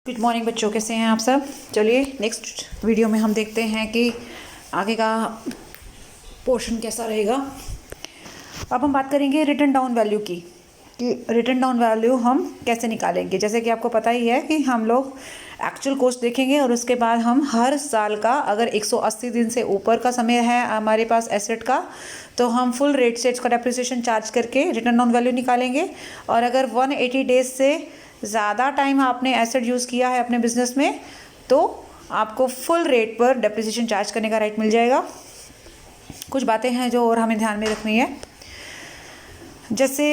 Good morning बच्चों, कैसे हैं आप सब। चलिए नेक्स्ट वीडियो में हम देखते हैं कि आगे का पोर्शन कैसा रहेगा। अब हम बात करेंगे रिटन डाउन वैल्यू की, कि रिटन डाउन वैल्यू हम कैसे निकालेंगे। जैसे कि आपको पता ही है कि हम लोग एक्चुअल कॉस्ट देखेंगे और उसके बाद हम हर साल का, अगर 180 दिन से ऊपर का समय है हमारे पास एसेट का, तो हम फुल रेट से इसका डेप्रिसिएशन चार्ज करके रिटन डाउन वैल्यू निकालेंगे। और अगर 180 डेज से ज़्यादा टाइम आपने एसेट यूज़ किया है अपने बिजनेस में, तो आपको फुल रेट पर डेप्रिसिएशन चार्ज करने का राइट मिल जाएगा। कुछ बातें हैं जो और हमें ध्यान में रखनी है। जैसे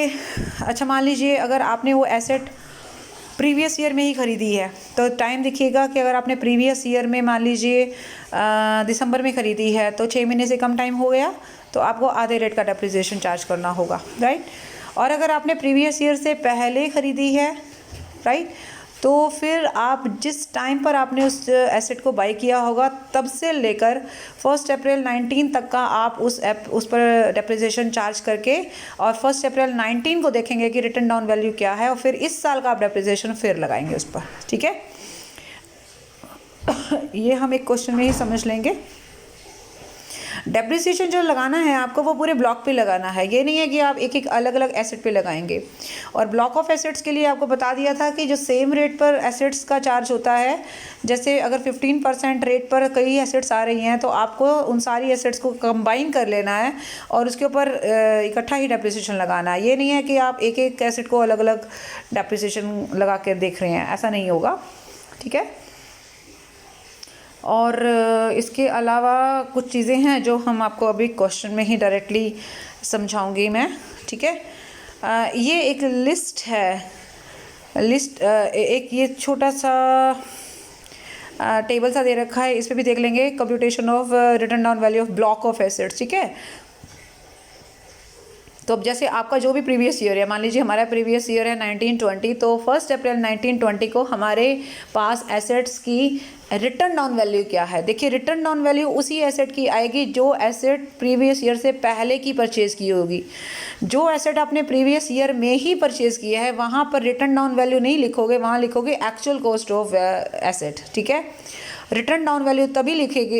अच्छा, मान लीजिए अगर आपने वो एसेट प्रीवियस ईयर में ही ख़रीदी है, तो टाइम दिखिएगा कि अगर आपने प्रीवियस ईयर में मान लीजिए दिसंबर में ख़रीदी है, तो 6 महीने से कम टाइम हो गया, तो आपको आधे रेट का डेप्रिसिएशन चार्ज करना होगा, राइट। और अगर आपने प्रीवियस ईयर से पहले ख़रीदी है, राइट, तो फिर आप जिस टाइम पर आपने उस एसेट को बाई किया होगा तब से लेकर 1 अप्रैल 19 तक का आप उस पर डेप्रिसिएशन चार्ज करके और 1 अप्रैल 19 को देखेंगे कि रिटन डाउन वैल्यू क्या है, और फिर इस साल का आप डेप्रिसिएशन फिर लगाएंगे उस पर, ठीक है। ये हम एक क्वेश्चन में ही समझ लेंगे। डेप्रिसिएशन जो लगाना है आपको, वो पूरे ब्लॉक पे लगाना है। ये नहीं है कि आप एक एक अलग अलग एसेट पे लगाएंगे। और ब्लॉक ऑफ एसेट्स के लिए आपको बता दिया था कि जो सेम रेट पर एसेट्स का चार्ज होता है, जैसे अगर 15% रेट पर कई एसेट्स आ रही हैं, तो आपको उन सारी एसेट्स को कंबाइन कर लेना है और उसके ऊपर इकट्ठा ही डेप्रिसिएशन लगाना है। ये नहीं है कि आप एक एक एसेट को अलग अलग डेप्रिसिएशन लगा कर देख रहे हैं, ऐसा नहीं होगा, ठीक है। और इसके अलावा कुछ चीज़ें हैं जो हम आपको अभी क्वेश्चन में ही डायरेक्टली समझाऊंगी मैं, ठीक है। ये एक लिस्ट है, एक ये छोटा सा टेबल सा दे रखा है, इस पर भी देख लेंगे computation of written down value of block of assets, ठीक है। तो अब जैसे आपका जो भी प्रीवियस ईयर है, मान लीजिए हमारा प्रीवियस ईयर है 1920, तो 1 अप्रैल 1920 को हमारे पास एसेट्स की रिटर्न डाउन वैल्यू क्या है। देखिए, रिटर्न डाउन वैल्यू उसी एसेट की आएगी जो एसेट प्रीवियस ईयर से पहले की परचेज़ की होगी। जो एसेट आपने प्रीवियस ईयर में ही परचेज़ किया है, वहाँ पर रिटर्न डाउन वैल्यू नहीं लिखोगे, वहाँ लिखोगे एक्चुअल कॉस्ट ऑफ एसेट, ठीक है। रिटर्न डाउन वैल्यू तभी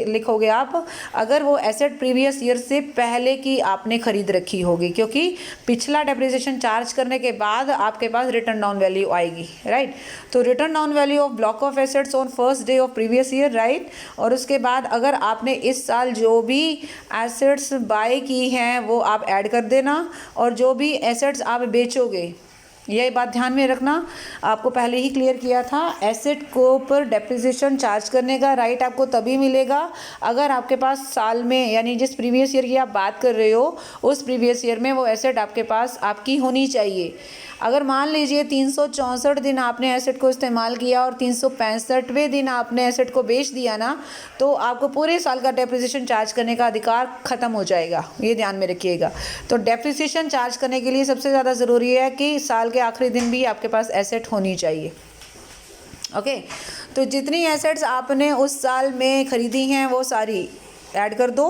लिखोगे आप अगर वो एसेट प्रीवियस ईयर से पहले की आपने खरीद रखी होगी, क्योंकि पिछला डेप्रिसिएशन चार्ज करने के बाद आपके पास रिटर्न डाउन वैल्यू आएगी, राइट। तो return down value of block of assets on first day of previous year, right. और उसके बाद अगर आपने इस साल जो भी एसेट्स बाय की हैं वो आप ऐड कर देना, और जो भी एसेट्स आप बेचोगे, यह बात ध्यान में रखना, आपको पहले ही क्लियर किया था, एसेट को पर डेप्रिसिएशन चार्ज करने का राइट आपको तभी मिलेगा अगर आपके पास साल में, यानी जिस प्रीवियस ईयर की आप बात कर रहे हो उस प्रीवियस ईयर में वो एसेट आपके पास आपकी होनी चाहिए। अगर मान लीजिए 364 दिन आपने एसेट को इस्तेमाल किया और 365वें दिन आपने एसेट को बेच दिया ना, तो आपको पूरे साल का डेप्रिसिएशन चार्ज करने का अधिकार ख़त्म हो जाएगा, ये ध्यान में रखिएगा। तो डेप्रिसिएशन चार्ज करने के लिए सबसे ज़्यादा ज़रूरी है कि साल के आखिरी दिन भी आपके पास एसेट होनी चाहिए, ओके। तो जितनी एसेट्स आपने उस साल में ख़रीदी हैं वो सारी ऐड कर दो,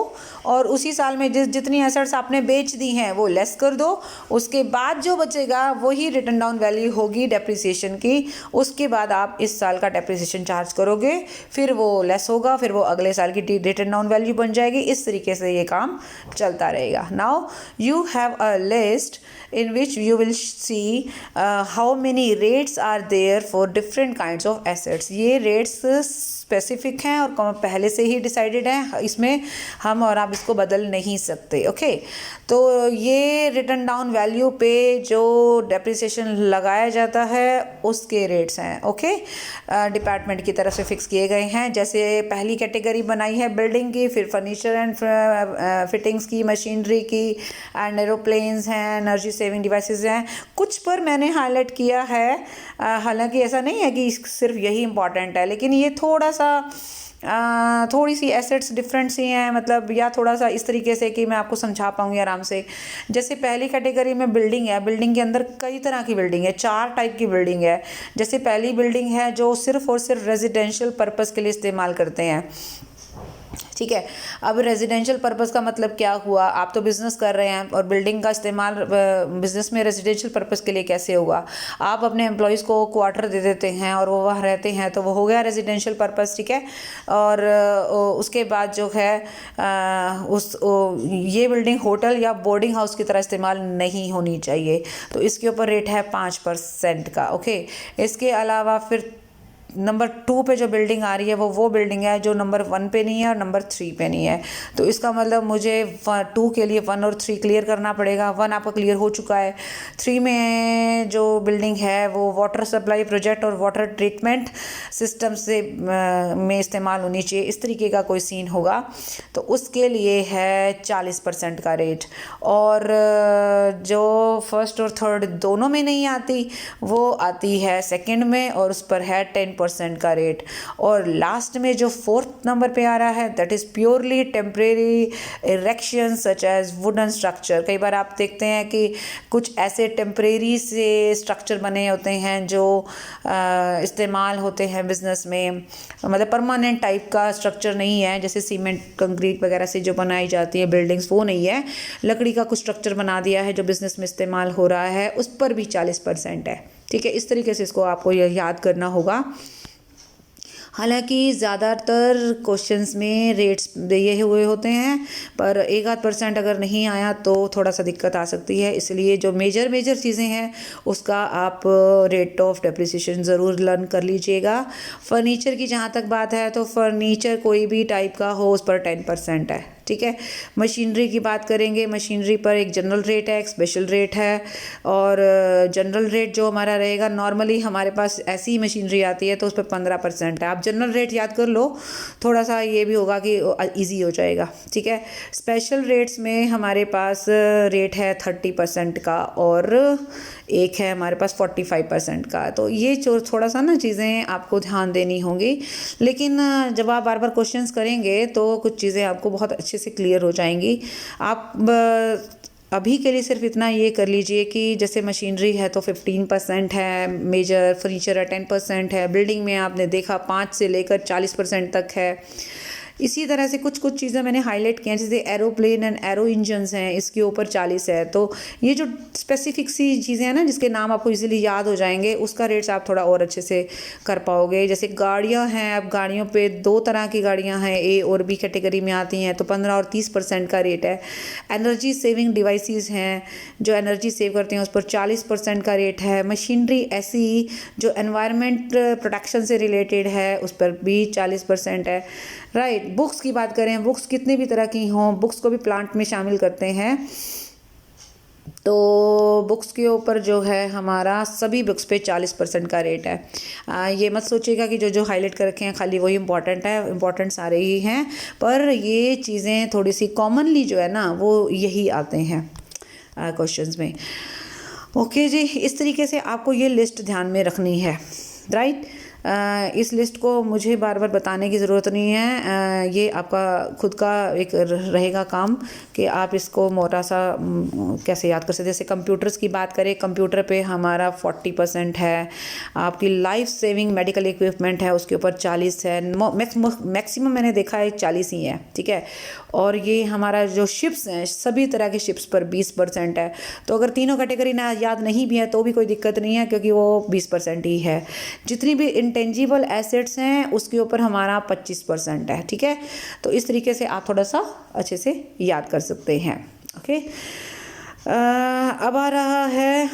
और उसी साल में जितनी एसेट्स आपने बेच दी हैं वो लेस कर दो। उसके बाद जो बचेगा वही रिटन डाउन वैल्यू होगी डेप्रिसिएशन की। उसके बाद आप इस साल का डेप्रिसिएशन चार्ज करोगे, फिर वो लेस होगा, फिर वो अगले साल की रिटन डाउन वैल्यू बन जाएगी। इस तरीके से ये काम चलता रहेगा। Now you have a list in which you will see how many rates are there for different kinds of assets। ये rates स्पेसिफिक हैं और पहले से ही डिसाइडेड हैं, इसमें हम और आप इसको बदल नहीं सकते, ओके। तो ये रिटन डाउन वैल्यू पे जो डेप्रिसिएशन लगाया जाता है उसके रेट्स हैं, ओके, डिपार्टमेंट की तरफ से फिक्स किए गए हैं। जैसे पहली कैटेगरी बनाई है बिल्डिंग की, फिर फर्नीचर एंड फिटिंग्स की, मशीनरी की, एंड एरोप्लेन्स हैं, एनर्जी सेविंग डिवाइसेस हैं। कुछ पर मैंने हाईलाइट किया है, हालांकि ऐसा नहीं है कि सिर्फ यही इंपॉर्टेंट है, लेकिन ये थोड़ी सी एसेट्स डिफरेंट सी हैं, मतलब, या थोड़ा सा इस तरीके से कि मैं आपको समझा पाऊंगी आराम से। जैसे पहली कैटेगरी में बिल्डिंग है, बिल्डिंग के अंदर कई तरह की बिल्डिंग है, 4 टाइप की बिल्डिंग है। जैसे पहली बिल्डिंग है जो सिर्फ और सिर्फ रेजिडेंशियल पर्पस के लिए इस्तेमाल करते हैं, ठीक है। अब रेजिडेंशियल पर्पस का मतलब क्या हुआ, आप तो बिज़नेस कर रहे हैं और बिल्डिंग का इस्तेमाल बिज़नेस में रेजिडेंशियल पर्पस के लिए कैसे होगा, आप अपने एम्प्लॉयज़ को क्वार्टर दे देते हैं और वो वहाँ रहते हैं, तो वो हो गया रेजिडेंशियल पर्पस। ठीक है। और उसके बाद जो है ये बिल्डिंग होटल या बोर्डिंग हाउस की तरह इस्तेमाल नहीं होनी चाहिए, तो इसके ऊपर रेट है 5% का। ओके। इसके अलावा फिर नंबर 2 पे जो बिल्डिंग आ रही है वो बिल्डिंग है जो नंबर 1 पे नहीं है और नंबर 3 पे नहीं है, तो इसका मतलब मुझे 2 के लिए 1 और 3 क्लियर करना पड़ेगा। 1 आपका क्लियर हो चुका है। 3 में जो बिल्डिंग है वो वाटर सप्लाई प्रोजेक्ट और वाटर ट्रीटमेंट सिस्टम से में इस्तेमाल होनी चाहिए, इस तरीके का कोई सीन होगा, तो उसके लिए है 40% का रेट। और जो फर्स्ट और थर्ड दोनों में नहीं आती, वो आती है सेकंड में और उस पर है 10% का रेट। और लास्ट में जो 4th नंबर पे आ रहा है that is purely temporary erection such as wooden structure. कई बार आप देखते हैं कि कुछ ऐसे टेम्परेरी से स्ट्रक्चर बने होते हैं जो इस्तेमाल होते हैं बिजनेस में, मतलब परमानेंट टाइप का स्ट्रक्चर नहीं है, जैसे सीमेंट कंक्रीट वगैरह से जो बनाई जाती है बिल्डिंग्स, वो नहीं है, लकड़ी का कुछ स्ट्रक्चर बना दिया है जो बिजनेस में इस्तेमाल हो रहा है, उस पर भी 40% है। ठीक है। इस तरीके से इसको आपको याद करना होगा। हालांकि ज़्यादातर क्वेश्चंस में रेट्स दिए हुए होते हैं, पर 1-8% अगर नहीं आया तो थोड़ा सा दिक्कत आ सकती है, इसलिए जो मेजर चीज़ें हैं उसका आप रेट ऑफ डेप्रिसिएशन ज़रूर लर्न कर लीजिएगा। फर्नीचर की जहाँ तक बात है तो फर्नीचर कोई भी टाइप का हो उस पर 10% है। ठीक है। मशीनरी की बात करेंगे, मशीनरी पर एक जनरल रेट है, एक स्पेशल रेट है। और जनरल रेट जो हमारा रहेगा, नॉर्मली हमारे पास ऐसी मशीनरी आती है तो उस पर 15% है। आप जनरल रेट याद कर लो, थोड़ा सा ये भी होगा कि इजी हो जाएगा। ठीक है। स्पेशल रेट्स में हमारे पास रेट है 30% का और एक है हमारे पास 45% का, तो ये जो थोड़ा सा ना चीज़ें आपको ध्यान देनी होंगी, लेकिन जब आप बार बार क्वेश्चंस करेंगे तो कुछ चीज़ें आपको बहुत अच्छे से क्लियर हो जाएंगी। आप अभी के लिए सिर्फ इतना ये कर लीजिए कि जैसे मशीनरी है तो 15% है, मेजर फर्नीचर है 10% है, बिल्डिंग में आपने देखा 5 से लेकर 40% तक है। इसी तरह से कुछ चीज़ें मैंने हाईलाइट की हैं, जैसे एरोप्लेन एंड एरो इंजन्स हैं, इसके ऊपर 40 है। तो ये जो स्पेसिफिक सी चीज़ें हैं ना जिसके नाम आपको इजीली याद हो जाएंगे, उसका रेट्स आप थोड़ा और अच्छे से कर पाओगे। जैसे गाड़ियाँ हैं, अब गाड़ियों पे 2 तरह की गाड़ियाँ हैं, ए और बी कैटेगरी में आती हैं, तो 15 और 30% का रेट है। एनर्जी सेविंग डिवाइसेस हैं जो एनर्जी सेव करते हैं, उस पर 40% का रेट है। मशीनरी ऐसी जो एनवायरनमेंट प्रोटेक्शन से रिलेटेड है, उस पर भी 40% है। राइट। बुक्स की बात करें, बुक्स कितनी भी तरह की हों, बुक्स को भी प्लांट में शामिल करते हैं, तो बुक्स के ऊपर जो है हमारा सभी बुक्स पे 40% का रेट है। ये मत सोचिएगा कि जो हाईलाइट कर रखे हैं खाली वही इंपॉर्टेंट है, इंपॉर्टेंट सारे ही हैं, पर ये चीज़ें थोड़ी सी कॉमनली जो है ना वो यही आते हैं क्वेश्चंस में। ओके जी, इस तरीके से आपको ये लिस्ट ध्यान में रखनी है। राइट। इस लिस्ट को मुझे बार बार बताने की ज़रूरत नहीं है, ये आपका खुद का एक रहेगा काम कि आप इसको मोटा सा कैसे याद कर सकते हैं। जैसे कंप्यूटर्स की बात करें, कंप्यूटर पे हमारा 40% है। आपकी लाइफ सेविंग मेडिकल इक्विपमेंट है उसके ऊपर 40 है, मैक्सिमम मैंने देखा है 40 ही है। ठीक है। और ये हमारा जो शिप्स हैं, सभी तरह के शिप्स पर 20% है। तो अगर तीनों कैटेगरी ना याद नहीं भी है तो भी कोई दिक्कत नहीं है, क्योंकि वो 20% ही है। जितनी भी इंटेंजिबल एसेट्स हैं उसके ऊपर हमारा 25% है। ठीक है। तो इस तरीके से आप थोड़ा सा अच्छे से याद कर सकते हैं। ओके। अब आ रहा है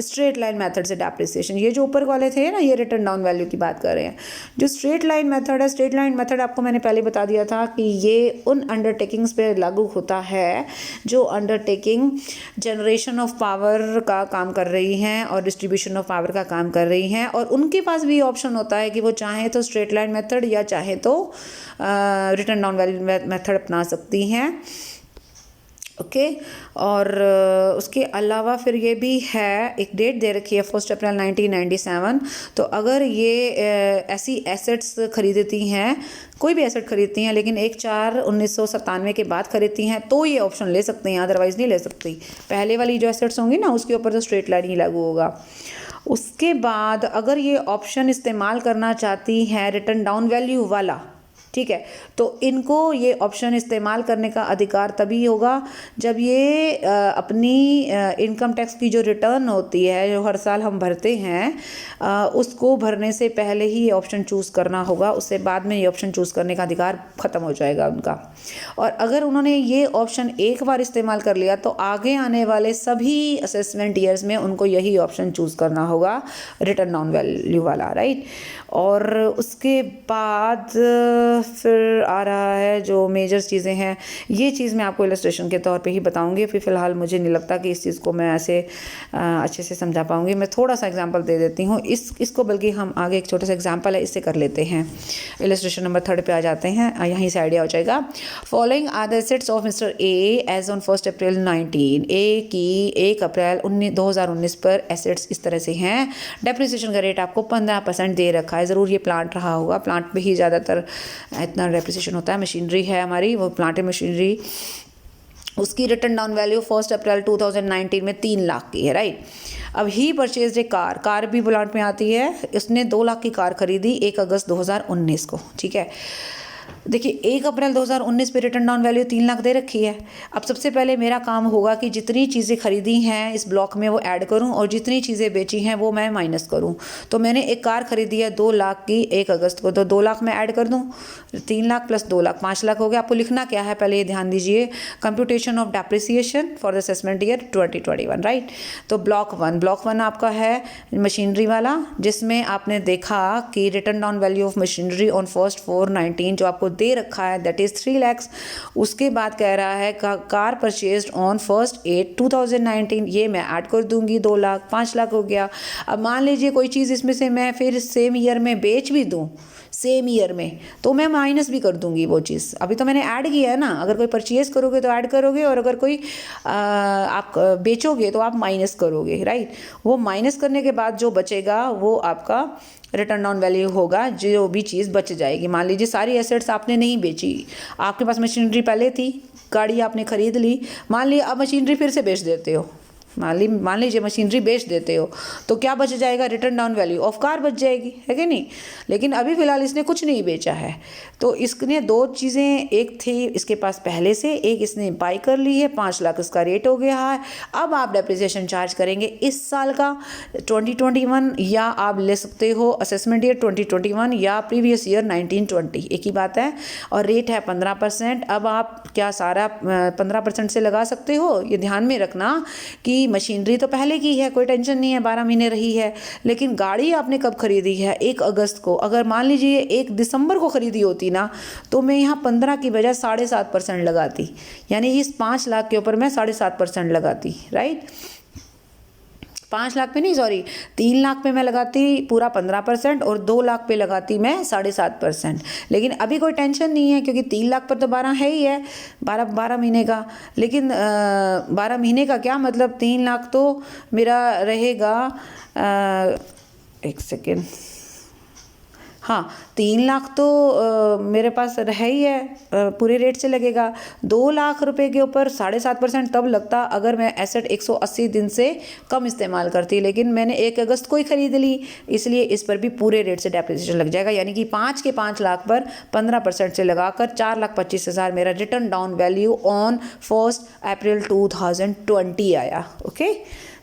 स्ट्रेट लाइन मेथड से डेप्रिसिएशन। ये जो ऊपर वाले थे ना, ये रिटर्न डाउन वैल्यू की बात कर रहे हैं। जो स्ट्रेट लाइन मेथड है, स्ट्रेट लाइन मेथड आपको मैंने पहले बता दिया था कि ये उन अंडरटेकिंग्स पे लागू होता है जो अंडरटेकिंग जनरेशन ऑफ पावर का काम कर रही हैं और डिस्ट्रीब्यूशन ऑफ पावर का काम कर रही हैं, और उनके पास भी ऑप्शन होता है कि वो चाहें तो स्ट्रेट लाइन मेथड या चाहें तो रिटर्न डाउन वैल्यू मेथड अपना सकती हैं। ओके। और उसके अलावा फिर ये भी है, एक डेट दे रखी है 1 अप्रैल 1997। तो अगर ये ऐसी एसेट्स खरीदती हैं, कोई भी एसेट खरीदती हैं, लेकिन 1/4/1997 के बाद खरीदती हैं तो ये ऑप्शन ले सकते हैं, अदरवाइज़ नहीं ले सकती। पहले वाली जो एसेट्स होंगी ना उसके ऊपर तो स्ट्रेट लाइन ही लागू होगा। उसके बाद अगर ये ऑप्शन इस्तेमाल करना चाहती हैं रिटर्न डाउन वैल्यू वाला, ठीक है। तो इनको ये ऑप्शन इस्तेमाल करने का अधिकार तभी होगा जब ये अपनी इनकम टैक्स की जो रिटर्न होती है, जो हर साल हम भरते हैं, उसको भरने से पहले ही ये ऑप्शन चूज़ करना होगा। उससे बाद में ये ऑप्शन चूज़ करने का अधिकार ख़त्म हो जाएगा उनका। और अगर उन्होंने ये ऑप्शन एक बार इस्तेमाल कर लिया तो आगे आने वाले सभी असेसमेंट ईयर्स में उनको यही ऑप्शन चूज़ करना होगा, रिटर्न ऑन वैल्यू वाला, राइट। और उसके बाद फिर आ रहा है जो मेजर चीज़ें हैं, ये चीज़ मैं आपको इलस्ट्रेशन के तौर पे ही बताऊंगी। फिर फ़िलहाल मुझे नहीं लगता कि इस चीज़ को मैं ऐसे अच्छे से समझा पाऊंगी। मैं थोड़ा सा एग्जांपल दे देती हूँ इसको, बल्कि हम आगे एक छोटा सा एग्जांपल है, इससे कर लेते हैं। इलस्ट्रेशन नंबर 3 पे आ जाते हैं, यहीं से आइडिया हो जाएगा। Following are the assets of Mister A as on 1 April 19। A की 1 अप्रैल 2019 पर एसेट्स इस तरह से हैं। डेप्रिसिएशन का रेट आपको 15% दे रखा है। ज़रूर ये प्लांट रहा होगा, प्लांट पे ही ज़्यादातर इतना डेप्रिसिएशन होता है। मशीनरी है हमारी, वो प्लांट है मशीनरी, उसकी रिटर्न डाउन वैल्यू 1 अप्रैल 2019 में 3 लाख की है, राइट। अब ही परचेज ए कार भी प्लांट में आती है। उसने 2 लाख की कार खरीदी 1 अगस्त 2019 को, ठीक है। देखिए 1 अप्रैल 2019 पे रिटर्न डाउन वैल्यू 3 लाख दे रखी है। अब सबसे पहले मेरा काम होगा कि जितनी चीज़ें खरीदी हैं इस ब्लॉक में वो ऐड करूं और जितनी चीज़ें बेची हैं वो मैं माइनस करूं। तो मैंने एक कार खरीदी है 2 लाख की 1 अगस्त को, तो 2 लाख मैं ऐड कर दूं, 3 लाख प्लस 2 लाख 5 लाख हो गया। आपको लिखना क्या है पहले ये ध्यान दीजिए, computation of depreciation for the assessment year 2021, right. तो ब्लॉक वन आपका है मशीनरी वाला, जिसमें आपने देखा कि return down value of machinery on 1/4/19 जो आपको दे रखा है दैट इज़ 3 लाख। उसके बाद कह रहा है कार परचेज्ड ऑन 1/8/2019, ये मैं ऐड कर दूंगी 2 लाख 5 लाख हो गया। अब मान लीजिए कोई चीज़ इसमें से मैं फिर सेम ईयर में बेच भी दूं, सेम ईयर में, तो मैं माइनस भी कर दूंगी वो चीज़। अभी तो मैंने ऐड किया है ना, अगर कोई परचेज करोगे तो ऐड करोगे और अगर कोई आप बेचोगे तो आप माइनस करोगे, राइट। वो माइनस करने के बाद जो बचेगा वो आपका रिटर्न ऑन वैल्यू होगा, जो भी चीज़ बच जाएगी। मान लीजिए सारी एसेट्स आपने नहीं बेची, आपके पास मशीनरी पहले थी, गाड़ी आपने खरीद ली, मान लीजिए अब मशीनरी फिर से बेच देते हो, मान लीजिए मशीनरी बेच देते हो, तो क्या बच जाएगा, return down value of car बच जाएगी, है कि नहीं। लेकिन अभी फ़िलहाल इसने कुछ नहीं बेचा है, तो इसने 2 चीज़ें, एक थी इसके पास पहले से, एक इसने बाई कर ली है, 5 लाख इसका रेट हो गया है। अब आप डेप्रिसिएशन चार्ज करेंगे इस साल का 2021, या आप ले सकते हो असेसमेंट ईयर 2021 या प्रीवियस ईयर 1920, एक ही बात है। और रेट है 15%। अब आप क्या सारा 15% से लगा सकते हो, ये ध्यान में रखना कि मशीनरी तो पहले की है, कोई टेंशन नहीं है, 12 महीने रही है। लेकिन गाड़ी आपने कब खरीदी है, 1 अगस्त को। अगर मान लीजिए 1 दिसंबर को खरीदी होती ना, तो मैं यहाँ 15 की बजाय 7.5% लगाती, यानी इस 5 लाख के ऊपर मैं 7.5% लगाती, राइट। 5 लाख पे नहीं, सॉरी 3 लाख पे मैं लगाती पूरा 15% और 2 लाख पे लगाती मैं 7.5%। लेकिन अभी कोई टेंशन नहीं है क्योंकि 3 लाख पर तो 12 है ही है, 12 महीने का। लेकिन 12 महीने का क्या मतलब, 3 लाख तो मेरा रहेगा, एक सेकेंड, हाँ 3 लाख तो मेरे पास है ही है, पूरे रेट से लगेगा। 2 लाख रुपए के ऊपर 7.5% तब लगता अगर मैं एसेट 180 दिन से कम इस्तेमाल करती, लेकिन मैंने 1 अगस्त को ही खरीद ली, इसलिए इस पर भी पूरे रेट से डेप्रिसिएशन लग जाएगा। यानी कि 5 लाख पर 15% से लगाकर 4,25,000 मेरा रिटर्न डाउन वैल्यू ऑन 1 अप्रैल 2020 आया। ओके,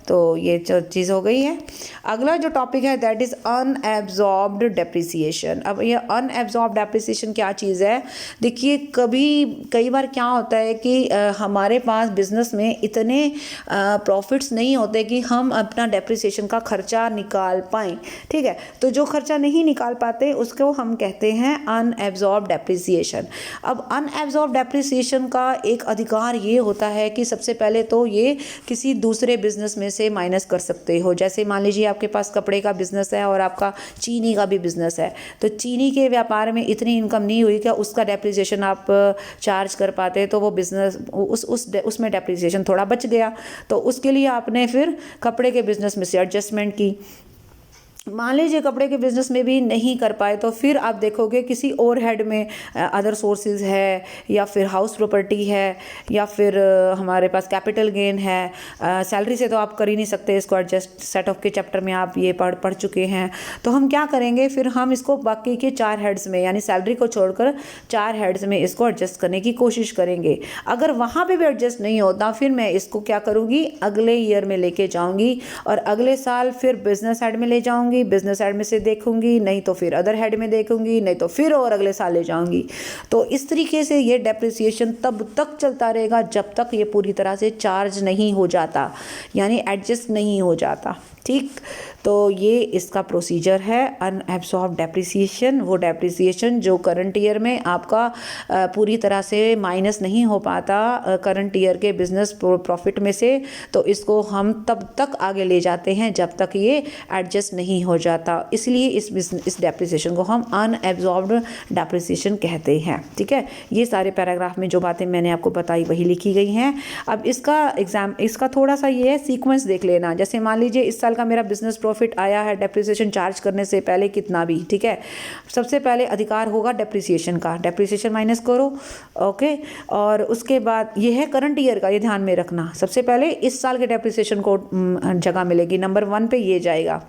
तो ये चीज़ हो गई है। अगला जो टॉपिक है दैट इज़ अनएब्जॉर्ब्ड डेप्रिसिएशन। अब ये अनएब्जॉर्ब्ड डेप्रिसिएशन क्या चीज़ है, देखिए कई बार क्या होता है कि हमारे पास बिजनेस में इतने प्रॉफिट्स नहीं होते कि हम अपना डेप्रिसिएशन का खर्चा निकाल पाएँ, ठीक है। तो जो खर्चा नहीं निकाल पाते उसको हम कहते हैं अनएब्जॉर्ब्ड डेप्रिसिएशन। अब अनएब्जॉर्ब्ड डेप्रिसिएशन का एक अधिकार ये होता है कि सबसे पहले तो ये किसी दूसरे बिजनेस में से माइनस कर सकते हो। जैसे मान लीजिए आपके पास कपड़े का बिजनेस है और आपका चीनी का भी बिजनेस है, तो चीनी के व्यापार में इतनी इनकम नहीं हुई कि उसका डेप्रिसिएशन आप चार्ज कर पाते, तो वो बिजनेस उसमें डेप्रिसिएशन थोड़ा बच गया, तो उसके लिए आपने फिर कपड़े के बिजनेस में से एडजस्टमेंट की। मान लीजिए कपड़े के बिज़नेस में भी नहीं कर पाए तो फिर आप देखोगे किसी और हेड में अदर सोर्सेज है, या फिर हाउस प्रॉपर्टी है, या फिर हमारे पास कैपिटल गेन है। सैलरी से तो आप कर ही नहीं सकते इसको एडजस्ट, सेट ऑफ के चैप्टर में आप ये पढ़ चुके हैं। तो हम क्या करेंगे फिर, हम इसको बाकी के 4 हेड्स में, यानी सैलरी को छोड़कर 4 हेड्स में इसको एडजस्ट करने की कोशिश करेंगे। अगर वहाँ पे भी एडजस्ट नहीं होता फिर मैं इसको क्या करूँगी, अगले ईयर में लेके जाऊँगी और अगले साल फिर बिजनेस हेड में ले जाऊँगी, बिजनेस हेड में से देखूंगी, नहीं तो फिर अदर हेड में देखूंगी, नहीं तो फिर और अगले साल ले जाऊंगी। तो इस तरीके से ये डेप्रिसिएशन तब तक चलता रहेगा जब तक ये पूरी तरह से चार्ज नहीं हो जाता, यानी एडजस्ट नहीं हो जाता। ठीक, तो ये इसका प्रोसीजर है अनएब्सॉर्ब डेप्रिसिएशन। वो डेप्रिसिएशन जो करंट ईयर में आपका पूरी तरह से माइनस नहीं हो पाता करंट ईयर के बिजनेस प्रॉफिट में से, तो इसको हम तब तक आगे ले जाते हैं जब तक ये एडजस्ट नहीं हो जाता। इसलिए इस डेप्रिसिएशन को हम अनएब्सॉर्ब्ड डेप्रिसिएशन कहते हैं। ठीक है, ये सारे पैराग्राफ में जो बातें मैंने आपको बताई वही लिखी गई हैं। अब इसका थोड़ा सा ये है सीक्वेंस देख लेना। जैसे मान लीजिए इस साल का मेरा बिजनेस प्रॉफिट आया है डेप्रिसिएशन चार्ज करने से पहले कितना भी, ठीक है। सबसे पहले अधिकार होगा डेप्रिसिएशन का, डेप्रिसिएशन माइनस करो, ओके। और उसके बाद ये है करंट ईयर का, ये ध्यान में रखना। सबसे पहले इस साल के डेप्रिसिएशन को जगह मिलेगी, नंबर 1 पे ये जाएगा।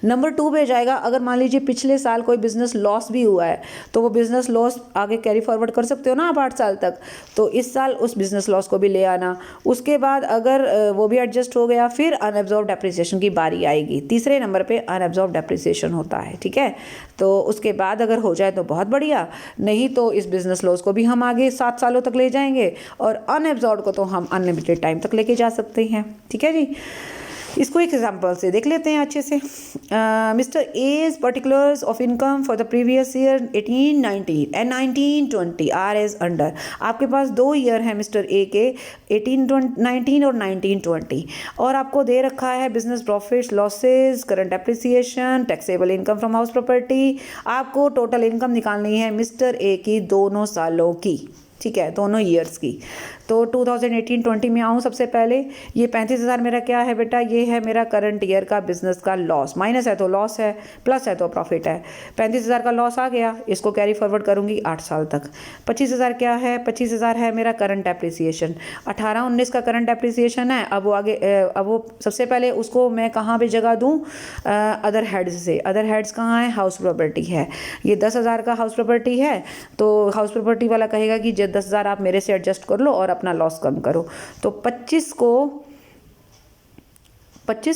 नंबर 2 पे जाएगा, अगर मान लीजिए पिछले साल कोई बिजनेस लॉस भी हुआ है तो वो बिजनेस लॉस आगे कैरी फॉरवर्ड कर सकते हो ना आप 8 साल तक, तो इस साल उस बिजनेस लॉस को भी ले आना। उसके बाद अगर वो भी एडजस्ट हो गया फिर अनएब्जॉर्ब डेप्रिसिएशन की बारी आएगी। तीसरे नंबर पे अनएब्जॉर्ब डेप्रिसिएशन होता है, ठीक है। तो उसके बाद अगर हो जाए तो बहुत बढ़िया, नहीं तो इस बिजनेस लॉस को भी हम आगे 7 सालों तक ले जाएंगे और अनएब्जॉर्ब को तो हम अनलिमिटेड टाइम तक लेके जा सकते हैं, ठीक है जी। इसको एक एग्जांपल से देख लेते हैं अच्छे से। Mister A's particulars of income for the previous year 1819 and 1920 are as under. आपके पास 2 ईयर हैं मिस्टर ए के, 1819 और 1920, और आपको दे रखा है business profits, losses, current appreciation, taxable income from house property. आपको टोटल इनकम निकालनी है मिस्टर ए की दोनों सालों की, ठीक है, दोनों ईयर्स की। तो 2018-20 में आऊँ सबसे पहले, ये 35,000 मेरा क्या है बेटा, ये है मेरा करंट ईयर का बिजनेस का लॉस। माइनस है तो लॉस है, प्लस है तो प्रॉफिट है। 35,000 का लॉस आ गया, इसको कैरी फॉरवर्ड करूँगी 8 साल तक। 25,000 क्या है, 25,000 है मेरा करंट एप्रिसिएशन। 18-19 का करंट एप्रिसिएशन है। अब वो आगे, अब वो सबसे पहले उसको मैं कहाँ पे जगह दूँ, अदर हेड्स से। अदर हेड्स कहाँ है, हाउस प्रॉपर्टी है। ये 10,000 का हाउस प्रॉपर्टी है, तो हाउस प्रॉपर्टी वाला कहेगा कि 10,000 आप मेरे से एडजस्ट कर लो और अपना लॉस कम करो। तो 25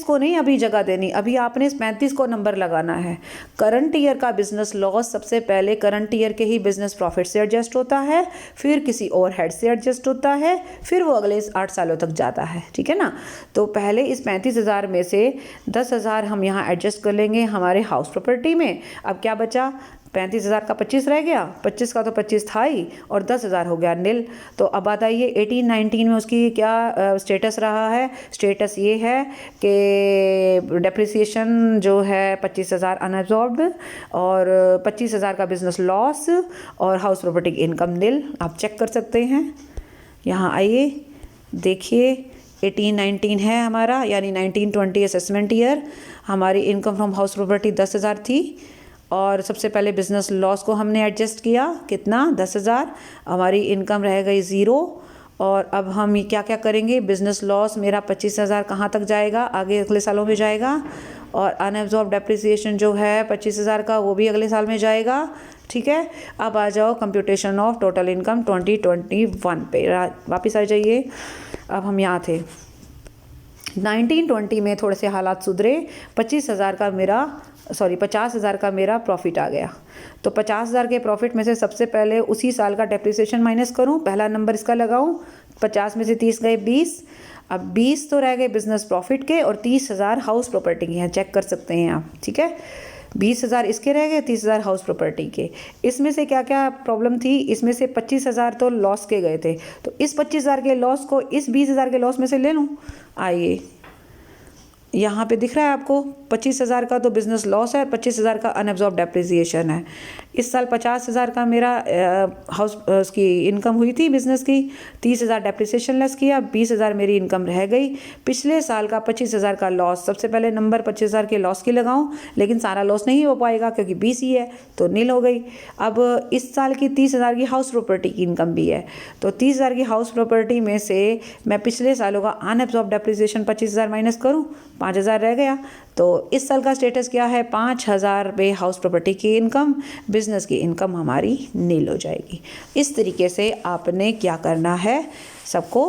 को नहीं अभी जगह देनी, अभी आपने 35 को नंबर लगाना है। करंट ईयर का बिजनेस लॉस सबसे पहले करंट ईयर के ही बिजनेस प्रॉफिट से एडजस्ट होता है, फिर किसी और हेड से एडजस्ट होता है, फिर वो अगले 8 सालों तक जाता है, ठीक है ना। तो पहले इस 35,000 में से 10,000 हम यहाँ एडजस्ट कर लेंगे हमारे हाउस प्रॉपर्टी में। अब क्या बचा, 35,000 का 25 रह गया, 25 का तो 25 था ही, और 10,000 हो गया नील। तो अब बताइए 18-19 में उसकी क्या स्टेटस रहा है। स्टेटस ये है कि डेप्रिसिएशन जो है 25,000 अनअब्जॉर्ब्ड, और 25,000 का बिजनेस लॉस, और हाउस प्रॉपर्टी की इनकम नील। आप चेक कर सकते हैं, यहाँ आइए देखिए 18-19 है हमारा, यानी 19-20 असेसमेंट ईयर। हमारी इनकम फ्रॉम हाउस प्रॉपर्टी 10,000 थी, और सबसे पहले बिजनेस लॉस को हमने एडजस्ट किया, कितना, 10,000। हमारी इनकम रह गई 0। और अब हम ये क्या क्या करेंगे, बिजनेस लॉस मेरा 25,000 कहाँ तक जाएगा, आगे अगले सालों में जाएगा। और अनएब्जॉर्ब डेप्रिसिएशन जो है 25,000 का, वो भी अगले साल में जाएगा, ठीक है। अब आ जाओ कंप्यूटेशन ऑफ टोटल इनकम 2021 पे, वापस आ जाइए। अब हम यहाँ थे 1920 में, थोड़े से हालात सुधरे, 50,000 का मेरा प्रॉफिट आ गया। तो 50,000 के प्रॉफिट में से सबसे पहले उसी साल का डेप्रिसिएशन माइनस करूं, पहला नंबर इसका लगाऊं। 50 में से 30 गए 20, अब 20 तो रह गए बिजनेस प्रॉफिट के, और 30,000 हाउस प्रॉपर्टी के हैं, चेक कर सकते हैं आप, ठीक है। 20,000 इसके रह गए, 30,000 हाउस प्रॉपर्टी के। इसमें से क्या क्या प्रॉब्लम थी, इसमें से 25,000 तो लॉस के गए थे, तो इस 25,000 के लॉस को इस 20,000 के लॉस में से ले लूँ। आइए यहाँ पे दिख रहा है आपको, 25,000 का तो बिजनेस लॉस है, 25,000 का अनएब्जॉर्ब डेप्रिसिएशन है। इस साल 50,000 का मेरा हाउस उसकी इनकम हुई थी बिजनेस की, 30,000 डेप्रिसिएशन लेस किया, 20,000 मेरी इनकम रह गई। पिछले साल का 25,000 का लॉस, सबसे पहले नंबर 25,000 के लॉस की लगाऊं, लेकिन सारा लॉस नहीं हो पाएगा क्योंकि 20 ही है तो नील हो गई। अब इस साल की 30,000 की हाउस प्रॉपर्टी की इनकम भी है, तो 30,000 की हाउस प्रॉपर्टी में से मैं पिछले सालों का अनएब्जॉर्ब डेप्रिसिएशन 25,000 माइनस करूँ, 5,000 रह गया। तो इस साल का स्टेटस क्या है, 5,000 पे हाउस प्रॉपर्टी की इनकम, बिजनेस की इनकम हमारी नील हो जाएगी। इस तरीके से आपने क्या करना है, सबको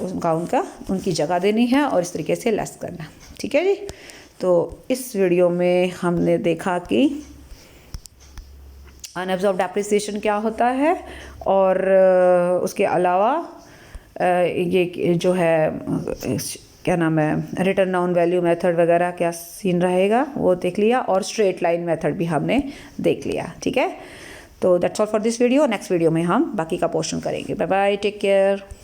उनकी जगह देनी है और इस तरीके से लेस करना। ठीक है जी। तो इस वीडियो में हमने देखा कि अनएब्जॉर्ब डेप्रिसिएशन क्या होता है और उसके अलावा ये जो है क्या नाम है, रिटर्न ऑन वैल्यू मेथड वगैरह क्या सीन रहेगा वो देख लिया, और स्ट्रेट लाइन मेथड भी हमने देख लिया। ठीक है, तो that's all for this video. Next video में हम बाकी का पोर्शन करेंगे। Bye bye, take care.